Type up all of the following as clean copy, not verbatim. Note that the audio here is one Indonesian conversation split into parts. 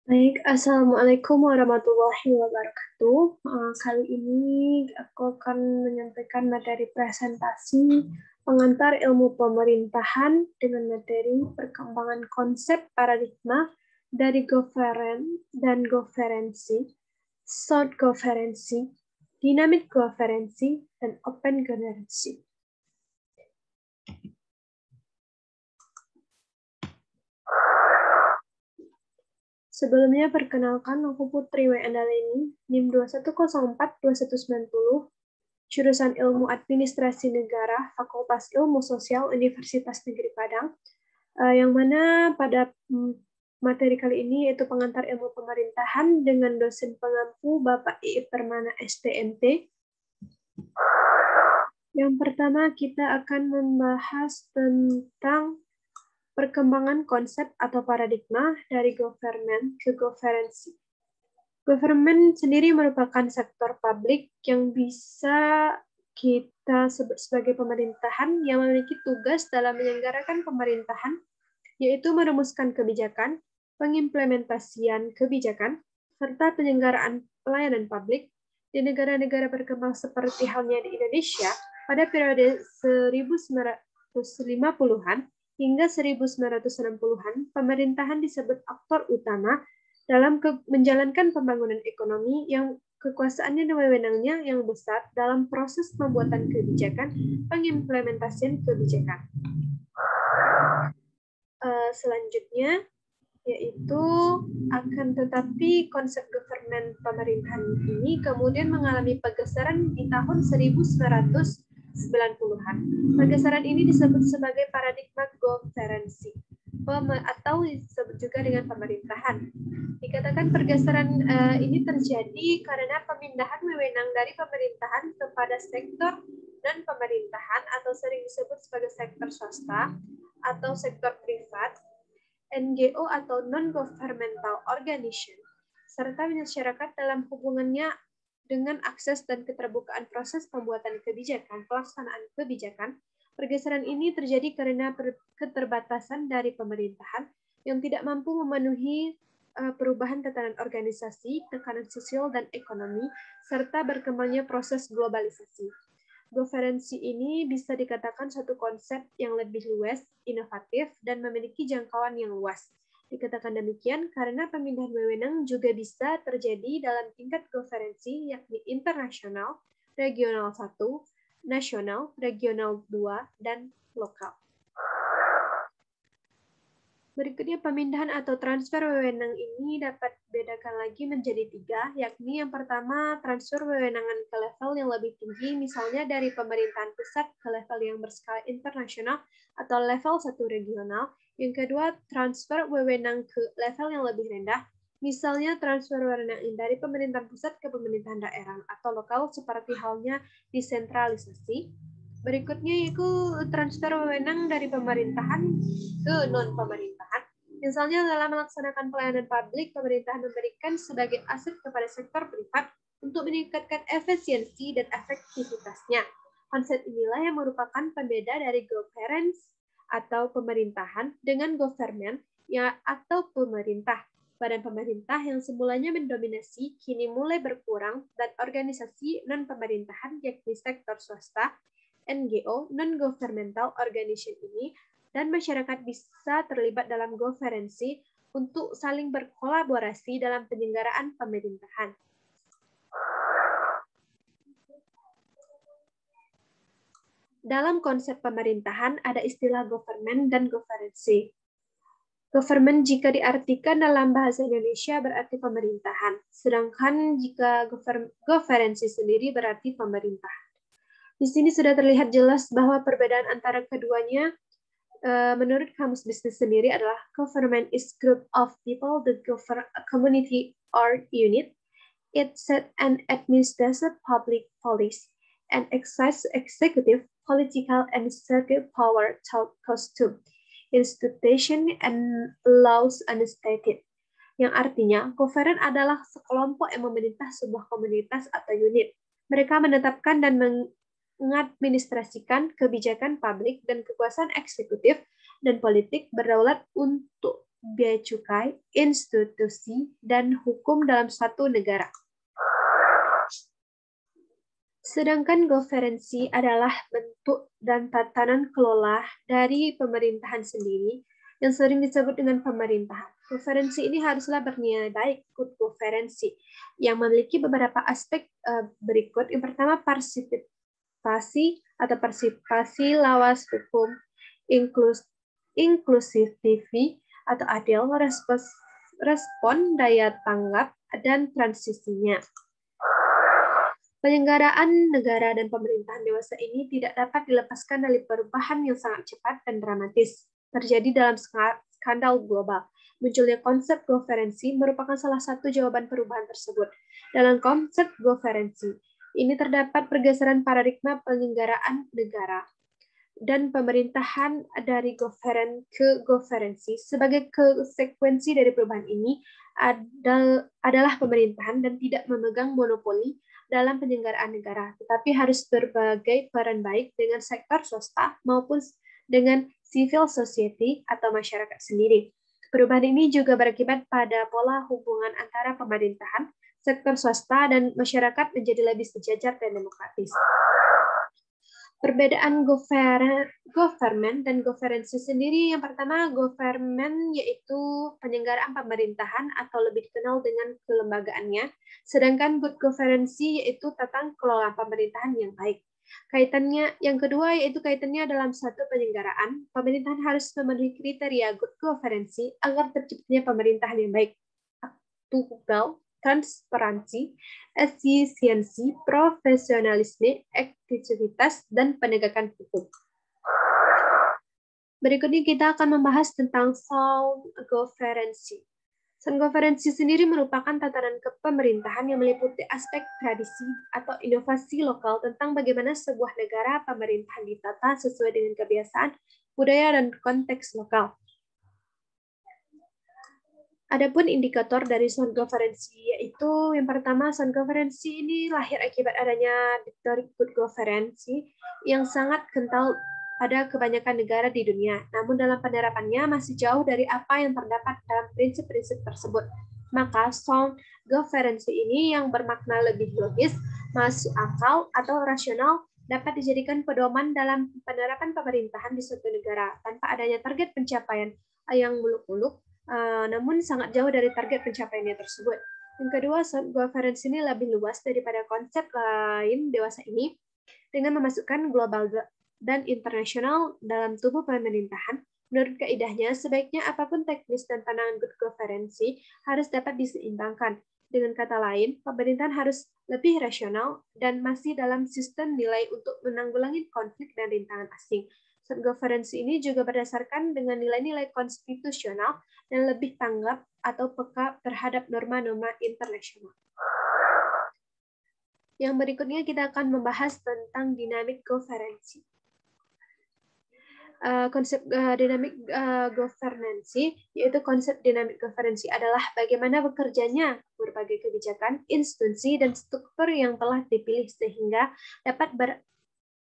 Baik, Assalamualaikum warahmatullahi wabarakatuh. Kali ini aku akan menyampaikan materi presentasi pengantar ilmu pemerintahan dengan materi perkembangan konsep paradigma dari governance dan governancy, short governancy, dynamic governancy, dan open governancy. Sebelumnya perkenalkan, aku Putri W. Andaleni, NIM 2104-2190, jurusan Ilmu Administrasi Negara, Fakultas Ilmu Sosial, Universitas Negeri Padang, yang mana pada materi kali ini yaitu pengantar ilmu pemerintahan dengan dosen pengampu Bapak Iip Permana STMT. Yang pertama kita akan membahas tentang perkembangan konsep atau paradigma dari government ke governance. Government sendiri merupakan sektor publik yang bisa kita sebut sebagai pemerintahan yang memiliki tugas dalam menyelenggarakan pemerintahan, yaitu merumuskan kebijakan, pengimplementasian kebijakan, serta penyelenggaraan pelayanan publik di negara-negara berkembang seperti halnya di Indonesia pada periode 1950-an hingga 1960-an, pemerintahan disebut aktor utama dalam menjalankan pembangunan ekonomi yang kekuasaannya dan wewenangnya yang besar dalam proses pembuatan kebijakan, pengimplementasian kebijakan. Selanjutnya, yaitu akan tetapi konsep government pemerintahan ini kemudian mengalami pergeseran di tahun 1990-an. Pergeseran ini disebut sebagai paradigma governancy atau disebut juga dengan pemerintahan. Dikatakan pergeseran ini terjadi karena pemindahan wewenang dari pemerintahan kepada sektor non pemerintahan atau sering disebut sebagai sektor swasta atau sektor privat, NGO atau non-governmental organization, serta masyarakat dalam hubungannya dengan akses dan keterbukaan proses pembuatan kebijakan, pelaksanaan kebijakan. Pergeseran ini terjadi karena keterbatasan dari pemerintahan yang tidak mampu memenuhi perubahan tatanan organisasi, tekanan sosial dan ekonomi, serta berkembangnya proses globalisasi. Governancy ini bisa dikatakan suatu konsep yang lebih luas, inovatif, dan memiliki jangkauan yang luas. Dikatakan demikian karena pemindahan wewenang juga bisa terjadi dalam tingkat governancy, yakni internasional, regional 1, nasional, regional 2, dan lokal. Berikutnya, pemindahan atau transfer wewenang ini dapat dibedakan lagi menjadi 3, yakni yang pertama, transfer wewenangan ke level yang lebih tinggi, misalnya dari pemerintahan pusat ke level yang berskala internasional atau level 1 regional. Yang kedua, transfer wewenang ke level yang lebih rendah, misalnya transfer wewenang dari pemerintahan pusat ke pemerintahan daerah atau lokal seperti halnya desentralisasi. Berikutnya yaitu transfer wewenang dari pemerintahan ke non-pemerintahan. Misalnya dalam melaksanakan pelayanan publik, pemerintahan memberikan sebagai aset kepada sektor privat untuk meningkatkan efisiensi dan efektivitasnya. Konsep inilah yang merupakan pembeda dari governance atau pemerintahan dengan government atau pemerintah. Badan pemerintah yang semulanya mendominasi kini mulai berkurang dan organisasi non-pemerintahan yakni sektor swasta, NGO, non-governmental organization ini, dan masyarakat bisa terlibat dalam governancy untuk saling berkolaborasi dalam penyelenggaraan pemerintahan. Dalam konsep pemerintahan ada istilah government dan governancy. Government jika diartikan dalam bahasa Indonesia berarti pemerintahan, sedangkan jika governancy sendiri berarti pemerintahan. Di sini sudah terlihat jelas bahwa perbedaan antara keduanya menurut Kamus Bisnis sendiri adalah government is group of people that govern a community or unit. It set and administers public policy and exercise executive, political, and executive power custom, institution, and laws unstated. Yang artinya, government adalah sekelompok yang memerintah sebuah komunitas atau unit. Mereka menetapkan dan mengadministrasikan kebijakan publik dan kekuasaan eksekutif dan politik berdaulat untuk biaya cukai, institusi, dan hukum dalam suatu negara. Sedangkan governance adalah bentuk dan tatanan kelola dari pemerintahan sendiri yang sering disebut dengan pemerintahan. Governance ini haruslah bernilai baik, good governance, yang memiliki beberapa aspek berikut. Yang pertama, partisipasi lawas hukum, inklusivity atau adil, respon daya tanggap, dan transisinya. Penyelenggaraan negara dan pemerintahan dewasa ini tidak dapat dilepaskan dari perubahan yang sangat cepat dan dramatis terjadi dalam skandal global. Munculnya konsep governance merupakan salah satu jawaban perubahan tersebut. Dalam konsep governance ini terdapat pergeseran paradigma penyelenggaraan negara dan pemerintahan dari govern ke governance. Sebagai konsekuensi dari perubahan ini adalah pemerintahan dan tidak memegang monopoli dalam penyelenggaraan negara, tetapi harus berbagai peran baik dengan sektor swasta maupun dengan civil society atau masyarakat sendiri. Perubahan ini juga berakibat pada pola hubungan antara pemerintahan, sektor swasta, dan masyarakat menjadi lebih sejajar dan demokratis. Perbedaan government dan governance sendiri, yang pertama, government yaitu penyelenggaraan pemerintahan atau lebih dikenal dengan kelembagaannya, sedangkan good governance yaitu tata kelola pemerintahan yang baik. Kaitannya yang kedua yaitu kaitannya dalam suatu penyelenggaraan, pemerintahan harus memenuhi kriteria good governance agar terciptanya pemerintahan yang baik. Akuntabel, transparansi, efisiensi, profesionalisme, efektivitas, dan penegakan hukum. Berikutnya kita akan membahas tentang sound governance. Sound governance sendiri merupakan tatanan kepemerintahan yang meliputi aspek tradisi atau inovasi lokal tentang bagaimana sebuah negara pemerintahan ditata sesuai dengan kebiasaan, budaya, dan konteks lokal. Adapun indikator dari sound governance yaitu yang pertama, sound governance ini lahir akibat adanya diktator good governance yang sangat kental pada kebanyakan negara di dunia. Namun dalam penerapannya masih jauh dari apa yang terdapat dalam prinsip-prinsip tersebut. Maka sound governance ini yang bermakna lebih logis, masuk akal atau rasional dapat dijadikan pedoman dalam penerapan pemerintahan di suatu negara tanpa adanya target pencapaian yang muluk-muluk, namun sangat jauh dari target pencapaiannya tersebut. Yang kedua, sound governance ini lebih luas daripada konsep lain dewasa ini dengan memasukkan global dan internasional dalam tubuh pemerintahan. Menurut kaidahnya, sebaiknya apapun teknis dan pandangan good governance harus dapat diseimbangkan. Dengan kata lain, pemerintahan harus lebih rasional dan masih dalam sistem nilai untuk menanggulangi konflik dan rintangan asing. Sound governance ini juga berdasarkan dengan nilai-nilai konstitusional dan lebih tanggap atau peka terhadap norma-norma internasional. Yang berikutnya kita akan membahas tentang dynamic governance. Konsep dynamic governance, yaitu konsep dynamic governance adalah bagaimana bekerjanya berbagai kebijakan, institusi, dan struktur yang telah dipilih sehingga dapat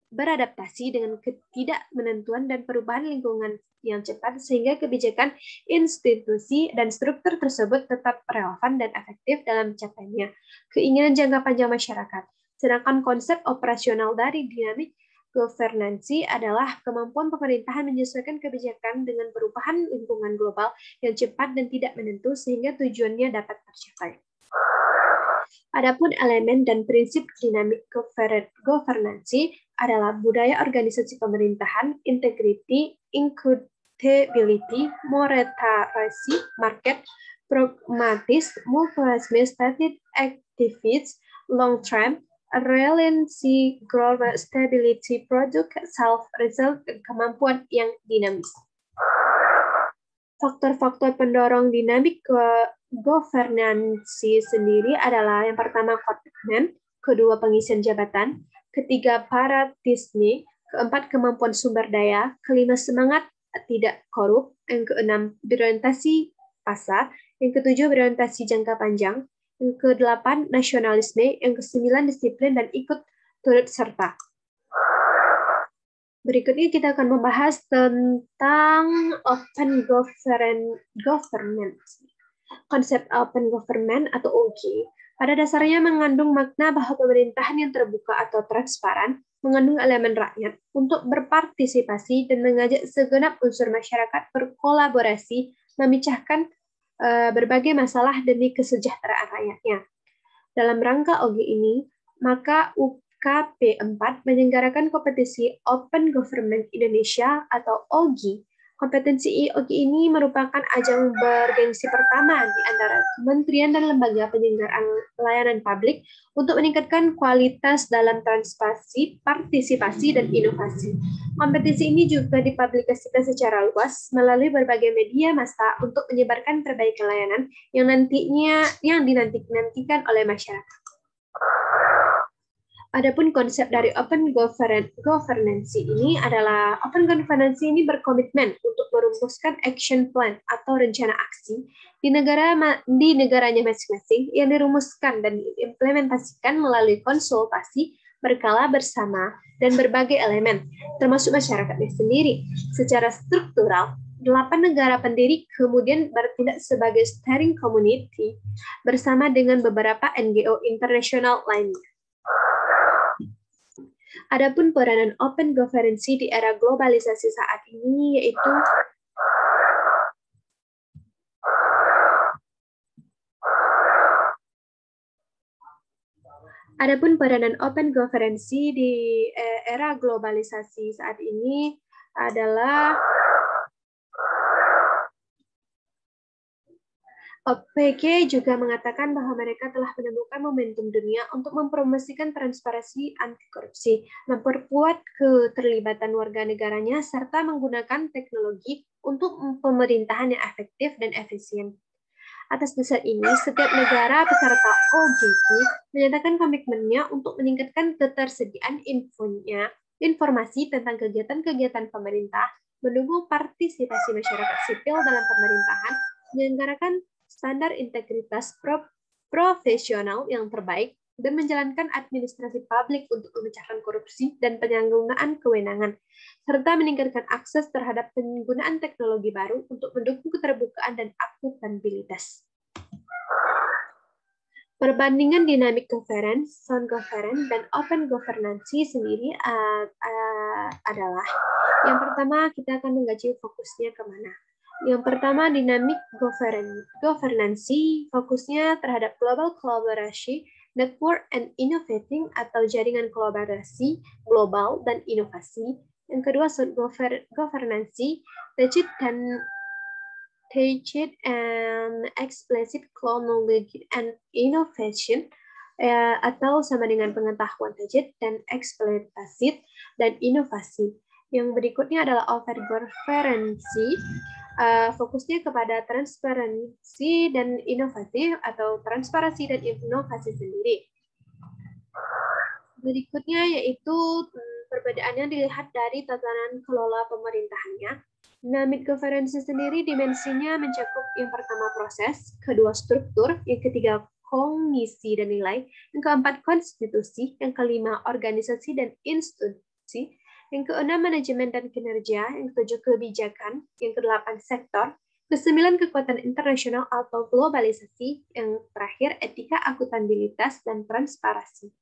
beradaptasi dengan ketidakmenentuan dan perubahan lingkungan yang cepat sehingga kebijakan, institusi, dan struktur tersebut tetap relevan dan efektif dalam mencapainya keinginan jangka panjang masyarakat. Sedangkan konsep operasional dari dynamic governance adalah kemampuan pemerintahan menyesuaikan kebijakan dengan perubahan lingkungan global yang cepat dan tidak menentu sehingga tujuannya dapat tercapai. Adapun elemen dan prinsip dynamic governance adalah budaya organisasi pemerintahan, integrity, incutability, monetary market, pragmatis, multilateralism, static activities, long-term, reliancy, growth, stability, product, self-result, dan kemampuan yang dinamis. Faktor-faktor pendorong dynamic governance sendiri adalah yang pertama komitmen, kedua pengisian jabatan, ketiga paradigma, keempat kemampuan sumber daya, kelima semangat tidak korup, yang keenam berorientasi pasar, yang ketujuh berorientasi jangka panjang, yang kedelapan nasionalisme, yang kesembilan disiplin dan ikut turut serta. Berikutnya kita akan membahas tentang Open Government. Konsep Open Government atau OG pada dasarnya mengandung makna bahwa pemerintahan yang terbuka atau transparan mengandung elemen rakyat untuk berpartisipasi dan mengajak segenap unsur masyarakat berkolaborasi memecahkan berbagai masalah demi kesejahteraan rakyatnya. Dalam rangka OG ini, maka UKP 4 menyelenggarakan kompetisi Open Government Indonesia atau OGI. Kompetensi OGI ini merupakan ajang bergengsi pertama di antara kementerian dan lembaga penyelenggaraan layanan publik untuk meningkatkan kualitas dalam transparansi, partisipasi, dan inovasi. Kompetisi ini juga dipublikasikan secara luas melalui berbagai media massa untuk menyebarkan perbaikan layanan yang dinantikan oleh masyarakat. Adapun konsep dari Open Governance ini adalah Open Governance ini berkomitmen untuk merumuskan action plan atau rencana aksi di negaranya masing-masing yang dirumuskan dan diimplementasikan melalui konsultasi berkala bersama dan berbagai elemen, termasuk masyarakatnya sendiri. Secara struktural, 8 negara pendiri kemudian bertindak sebagai steering community bersama dengan beberapa NGO internasional lainnya. Adapun peranan Open Governance di era globalisasi saat ini yaitu Adapun peranan Open Governance di era globalisasi saat ini adalah OPG juga mengatakan bahwa mereka telah menemukan momentum dunia untuk mempromosikan transparansi anti korupsi, memperkuat keterlibatan warga negaranya, serta menggunakan teknologi untuk pemerintahan yang efektif dan efisien. Atas dasar ini, setiap negara peserta OGP menyatakan komitmennya untuk meningkatkan ketersediaan informasi tentang kegiatan-kegiatan pemerintah, mendukung partisipasi masyarakat sipil dalam pemerintahan, menyelenggarakan standar integritas profesional yang terbaik, dan menjalankan administrasi publik untuk memecahkan korupsi dan penyalahgunaan kewenangan, serta meningkatkan akses terhadap penggunaan teknologi baru untuk mendukung keterbukaan dan akuntabilitas. Perbandingan dynamic governance, sound governance, dan open governance sendiri adalah yang pertama kita akan mengkaji fokusnya kemana. Yang pertama, dynamic governance fokusnya terhadap global collaboration, network and innovating atau jaringan kolaborasi global dan inovasi. Yang kedua, sound governance, rigid and explicit knowledge and innovation atau sama dengan pengetahuan rigid dan explicit dan inovasi. Yang berikutnya adalah over governance, fokusnya kepada transparansi dan inovatif atau transparansi dan inovasi sendiri. Berikutnya yaitu perbedaannya dilihat dari tatanan kelola pemerintahannya. Dynamic governance sendiri dimensinya mencakup yang pertama proses, kedua struktur, yang ketiga kognisi dan nilai, yang keempat konstitusi, yang kelima organisasi dan institusi, yang keenam manajemen dan kinerja, yang ketujuh kebijakan, yang kedelapan sektor, kesembilan kekuatan internasional atau globalisasi, yang terakhir etika, akuntabilitas, dan transparansi.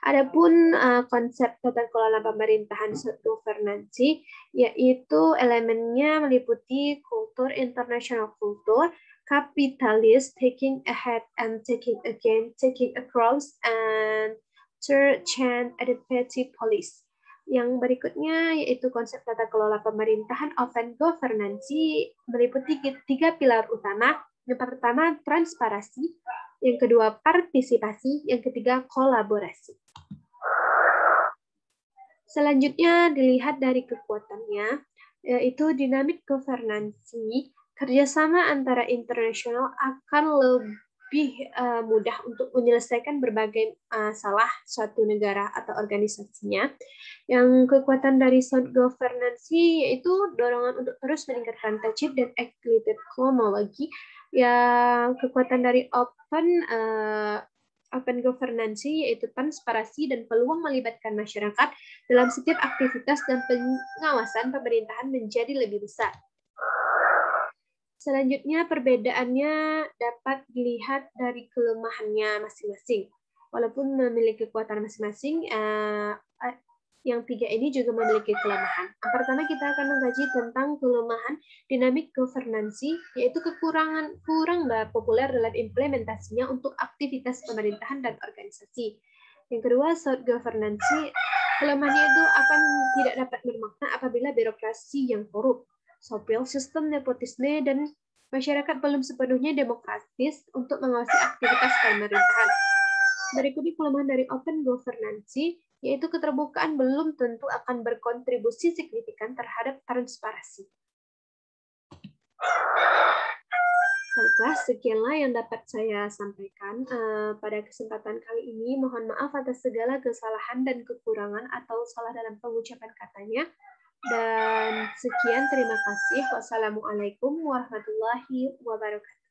Adapun konsep tata kelola pemerintahan governance yaitu elemennya meliputi kultur international kultur, kapitalis, taking ahead and taking again, taking across, and third chain adaptive policy. Yang berikutnya yaitu konsep tata kelola pemerintahan open governance meliputi 3 pilar utama. Yang pertama transparansi, yang kedua partisipasi, yang ketiga kolaborasi. Selanjutnya dilihat dari kekuatannya, yaitu dynamic governance, kerjasama antara internasional akan lebih mudah untuk menyelesaikan berbagai masalah suatu negara atau organisasinya. Yang kekuatan dari sound governance yaitu dorongan untuk terus meningkatkan tajid dan equated teknologi. Yang kekuatan dari open open governance, yaitu transparansi dan peluang melibatkan masyarakat dalam setiap aktivitas dan pengawasan pemerintahan menjadi lebih besar. Selanjutnya, perbedaannya dapat dilihat dari kelemahannya masing-masing. Walaupun memiliki kekuatan masing-masing, yang tiga ini juga memiliki kelemahan. Yang pertama, kita akan mengkaji tentang kelemahan dynamic governance, yaitu kurang populer dalam implementasinya untuk aktivitas pemerintahan dan organisasi. Yang kedua, soft governance, kelemahannya itu akan tidak dapat bermakna apabila birokrasi yang korup, sopil, sistem nepotisme, dan masyarakat belum sepenuhnya demokratis untuk mengawasi aktivitas pemerintahan. Berikutnya kelemahan dari open governance, yaitu keterbukaan belum tentu akan berkontribusi signifikan terhadap transparansi. Baiklah, sekianlah yang dapat saya sampaikan pada kesempatan kali ini. Mohon maaf atas segala kesalahan dan kekurangan atau salah dalam pengucapan katanya. Dan sekian, terima kasih. Wassalamualaikum warahmatullahi wabarakatuh.